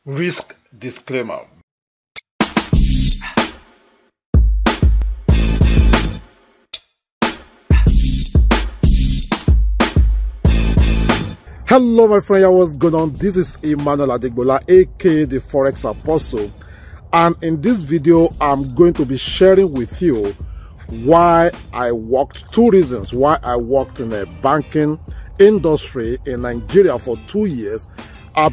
Risk disclaimer. Hello my friend, what's going on? This is Emmanuel Adegbola, aka the Forex Apostle, and in this video I'm going to be sharing with you why I worked, two reasons why I worked in the banking industry in Nigeria for 2 years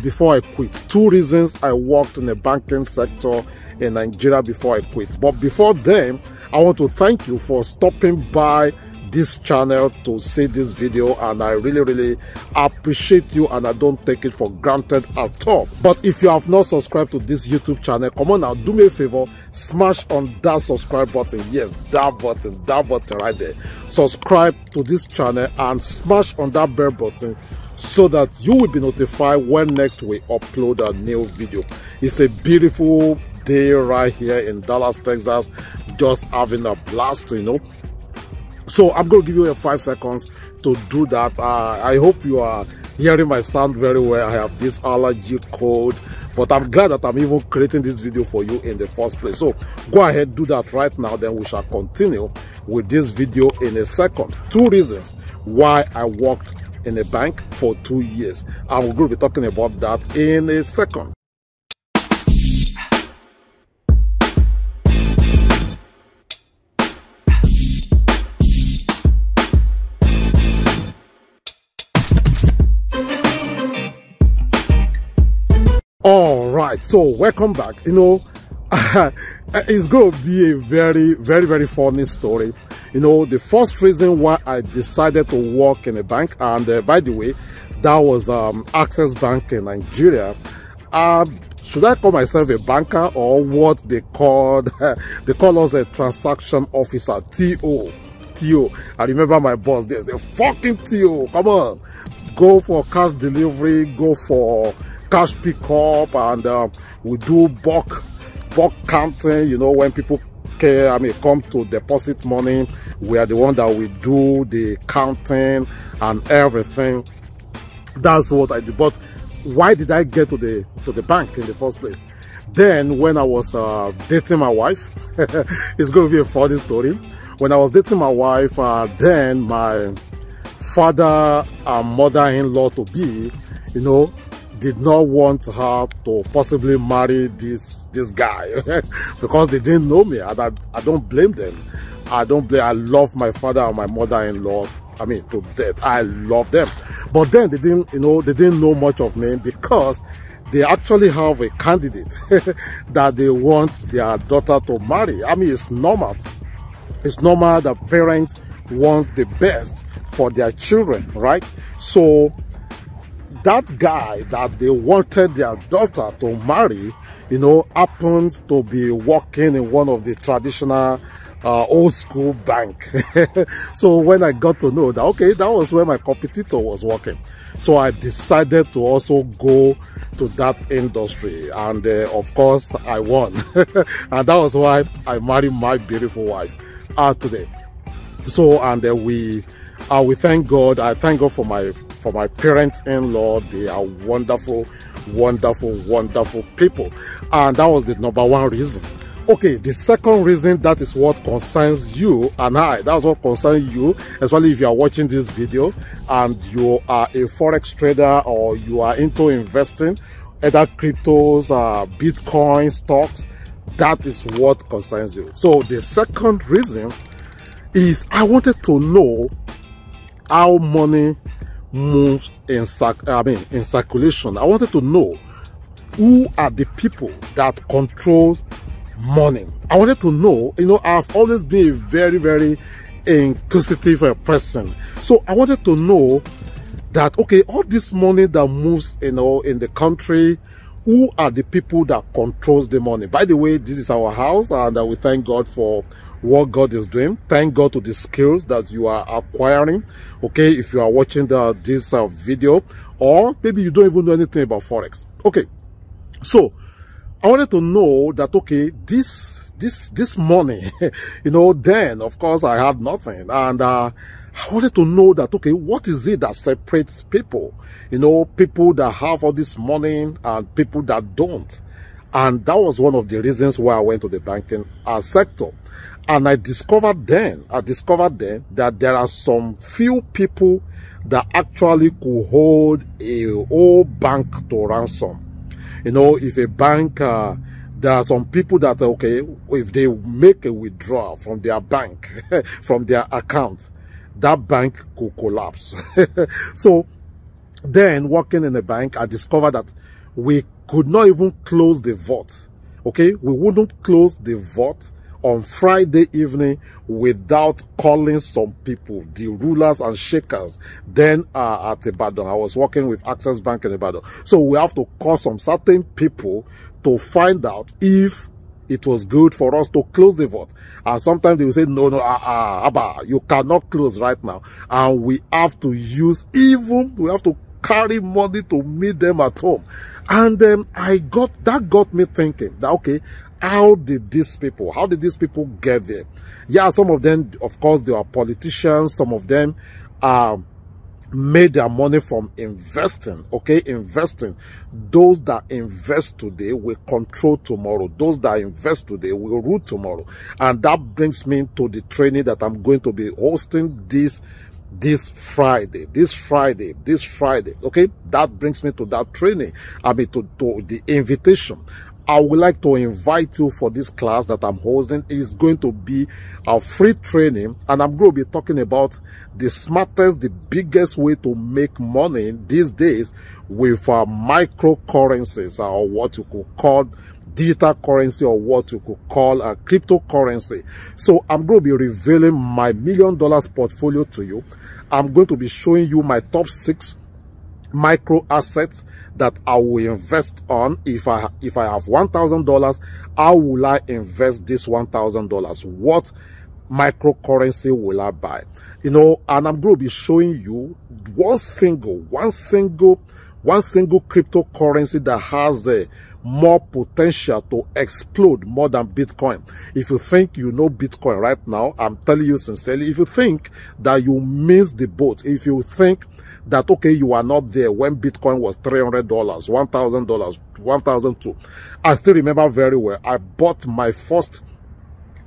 before I quit. Two reasons I worked in the banking sector in Nigeria before I quit. But before then, I want to thank you for stopping by this channel to see this video, and I really appreciate you, and I don't take it for granted at all. But if you have not subscribed to this YouTube channel, come on now, do me a favor, smash on that subscribe button. Yes, that button right there. Subscribe to this channel and smash on that bell button so that you will be notified when next we upload a new video. It's a beautiful day right here in Dallas, Texas, just having a blast, you know. So I'm going to give you 5 seconds to do that. I hope you are hearing my sound very well. I have this allergy cold, but I'm glad that I'm even creating this video for you in the first place. So go ahead, do that right now, then we shall continue with this video in a second. 2 reasons why I worked in a bank for 2 years, and we're going to be talking about that in a second. All right, so welcome back. You know, it's going to be a very funny story. You know, the first reason why I decided to work in a bank, and by the way, that was Access Bank in Nigeria. Should I call myself a banker, or what they call us a transaction officer, TO? I remember my boss, there's the fucking TO. Come on, go for cash delivery, go for cash pickup, and we do bulk counting. You know, when people come to deposit money, we are the one that we do the counting and everything. That's what I did. But why did I get to the bank in the first place? Then when I was dating my wife, it's going to be a funny story. When I was dating my wife, then my father and mother-in-law to be, you know, did not want her to possibly marry this guy because they didn't know me, and I don't blame them. I love my father and my mother-in-law, I mean, to death. I love them. But then they didn't know much of me, because they actually have a candidate that they want their daughter to marry. I mean, it's normal. It's normal that parents want the best for their children, right? So that guy that they wanted their daughter to marry, you know, happened to be working in one of the traditional old school bank. So when I got to know that, okay, that was where my competitor was working, so I decided to also go to that industry, and of course I won. And that was why I married my beautiful wife today. So, and we thank God. I thank God for my parents-in-law. They are wonderful people, and that was the #1 reason. Okay, the second reason, that is what concerns you and I. That's what concerns you, especially if you are watching this video and you are a forex trader, or you are into investing, either cryptos, Bitcoin, stocks. That is what concerns you. So the second reason is I wanted to know how money moves in circulation. I wanted to know who are the people that controls money. I wanted to know, you know, I've always been a very inquisitive person. So I wanted to know that, okay, all this money that moves, you know, in the country, who are the people that controls the money? By the way, this is our house, and we thank God for what God is doing. Thank God to the skills that you are acquiring. Okay, if you are watching this video, or maybe you don't even know anything about Forex. Okay, so I wanted to know that, okay, this money, you know, then of course I had nothing, and I wanted to know that, okay, what is it that separates people? You know, people that have all this money and people that don't. And that was one of the reasons why I went to the banking sector. And I discovered then that there are some few people that actually could hold a whole bank to ransom. You know, if a bank, there are some people that, okay, if they make a withdrawal from their bank, from their account, that bank could collapse. So then, working in a bank, I discovered that we could not even close the vault. Okay, we wouldn't close the vault on Friday evening without calling some people, the rulers and shakers. Then at Ibadan, I was working with Access Bank in Ibadan. So we have to call some certain people to find out if it was good for us to close the vault. And sometimes they will say, no, Abba, you cannot close right now. And we have to use, we have to carry money to meet them at home. And that got me thinking that, okay, how did these people get there? Yeah, some of them, of course, they are politicians. Some of them made their money from investing. Okay, investing. Those that invest today will control tomorrow. Those that invest today will rule tomorrow. And that brings me to the training that I'm going to be hosting this Friday. Okay, that brings me to that training. I mean, to the invitation. I would like to invite you for this class that I'm hosting. It's going to be a free training, and I'm going to be talking about the smartest, the biggest way to make money these days with microcurrencies, or what you could call digital currency, or what you could call a cryptocurrency. So I'm going to be revealing my $1 million portfolio to you. I'm going to be showing you my top 6 micro assets that I will invest on. If I have $1,000, how will I invest this $1,000? What microcurrency will I buy? You know, and I'm going to be showing you one single cryptocurrency that has more potential to explode more than Bitcoin. If you think you know Bitcoin right now, I'm telling you sincerely, if you think that you missed the boat, if you think that, okay, you are not there when Bitcoin was $300, $1,000, $1,200. I still remember very well. I bought my first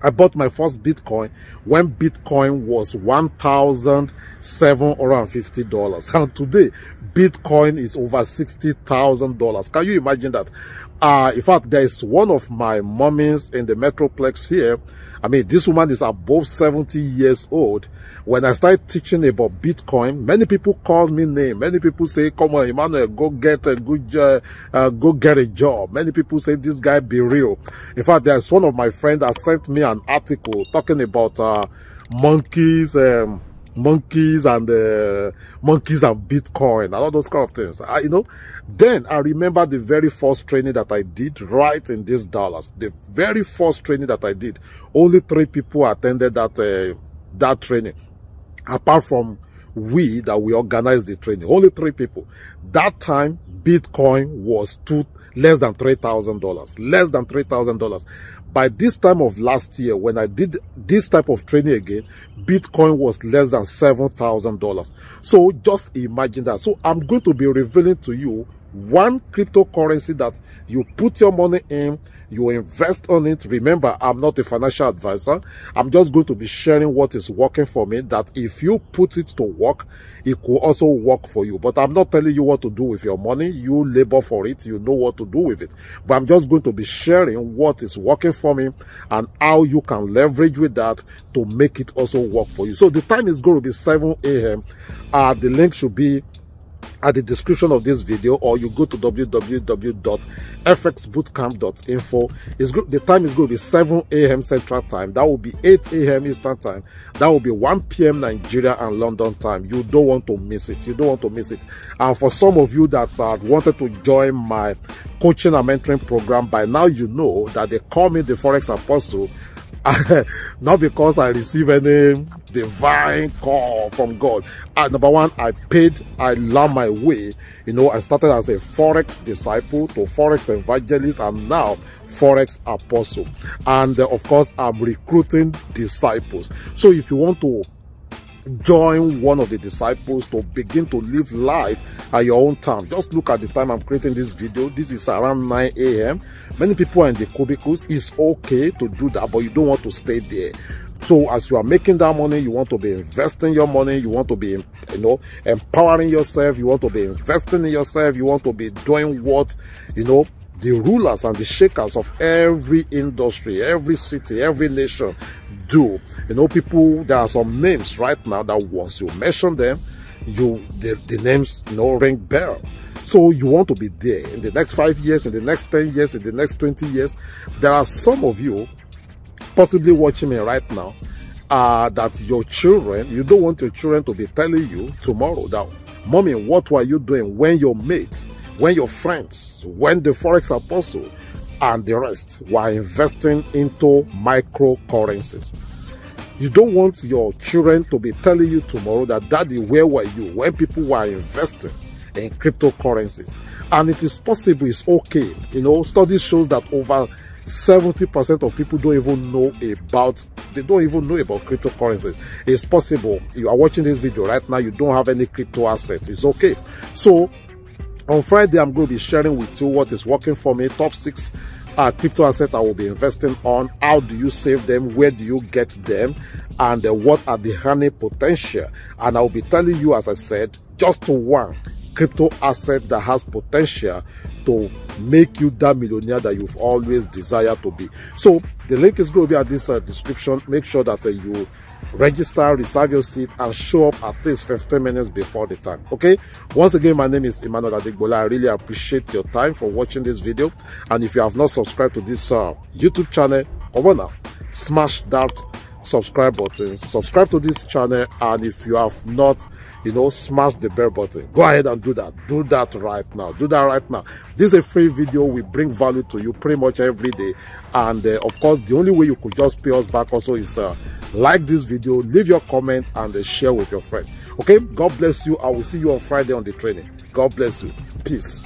Bitcoin when Bitcoin was $1,750. And today, Bitcoin is over $60,000. Can you imagine that? In fact, there is one of my mummies in the Metroplex here. I mean, this woman is above 70 years old. When I started teaching about Bitcoin, many people call me name. Many people say, come on, Emmanuel, go get a good go get a job. Many people say, this guy be real. In fact, there's one of my friends that sent me an article talking about monkeys and Bitcoin and all those kind of things. You know, then I remember the very first training that I did right in this Dallas. The very first training that I did, only 3 people attended that training. Apart from we organized the training, only 3 people. That time, Bitcoin was less than $3,000. Less than $3,000. By this time of last year, when I did this type of training again, Bitcoin was less than $7,000. So just imagine that. So I'm going to be revealing to you one cryptocurrency that you put your money in, you invest on it. Remember, I'm not a financial advisor. I'm just going to be sharing what is working for me, that if you put it to work, it could also work for you. But I'm not telling you what to do with your money. You labor for it. You know what to do with it. But I'm just going to be sharing what is working for me and how you can leverage with that to make it also work for you. So the time is going to be 7 a.m. The link should be at the description of this video, or you go to www.fxbootcamp.info. The time is going to be 7 a.m. Central Time. That will be 8 a.m. Eastern Time. That will be 1 p.m. Nigeria and London time. You don't want to miss it. You don't want to miss it. And for some of you that wanted to join my coaching and mentoring program, by now you know that they call me the Forex Apostle. Not because I receive any divine call from God. Number one, I learned my way. You know, I started as a Forex disciple to Forex evangelist, and now Forex apostle. And of course, I'm recruiting disciples. So if you want to join one of the disciples to begin to live life at your own time. Just look at the time I'm creating this video. This is around 9 a.m. Many people are in the cubicles. It's okay to do that, but you don't want to stay there. So as you are making that money, you want to be investing your money. You want to be, empowering yourself. You want to be investing in yourself. You want to be doing what, the rulers and the shakers of every industry, every city, every nation do. People, there are some names right now that once you mention them, the names ring bell. So you want to be there in the next 5 years, in the next 10 years, in the next 20 years. There are some of you possibly watching me right now that your children, you don't want your children to be telling you tomorrow that, mommy, what were you doing when your mates, when your friends, when the Forex apostle and the rest were investing into microcurrencies? You don't want your children to be telling you tomorrow that, daddy, where were you when people were investing in cryptocurrencies? And it is possible, it's okay. Studies shows that over 70% of people don't even know about cryptocurrencies. It's possible you are watching this video right now, you don't have any crypto assets. It's okay. So on Friday, I'm going to be sharing with you what is working for me, top 6 crypto assets I will be investing on. How do you save them? Where do you get them? And what are the earning potential? And I'll be telling you, as I said, just one crypto asset that has potential to make you that millionaire that you've always desired to be. So the link is going to be at this description. Make sure that you register, reserve your seat, and show up at least 15 minutes before the time. Okay, once again, my name is Emmanuel Adigbola. I really appreciate your time for watching this video. And if you have not subscribed to this YouTube channel, over now, smash that subscribe button, subscribe to this channel. And if you have not, smash the bell button. Go ahead and do that right now. Do that right now. This is a free video. We bring value to you pretty much every day. And of course, the only way you could just pay us back also is like this video, leave your comment, and share with your friend. Okay, God bless you. I will see you on Friday on the training. God bless you. Peace.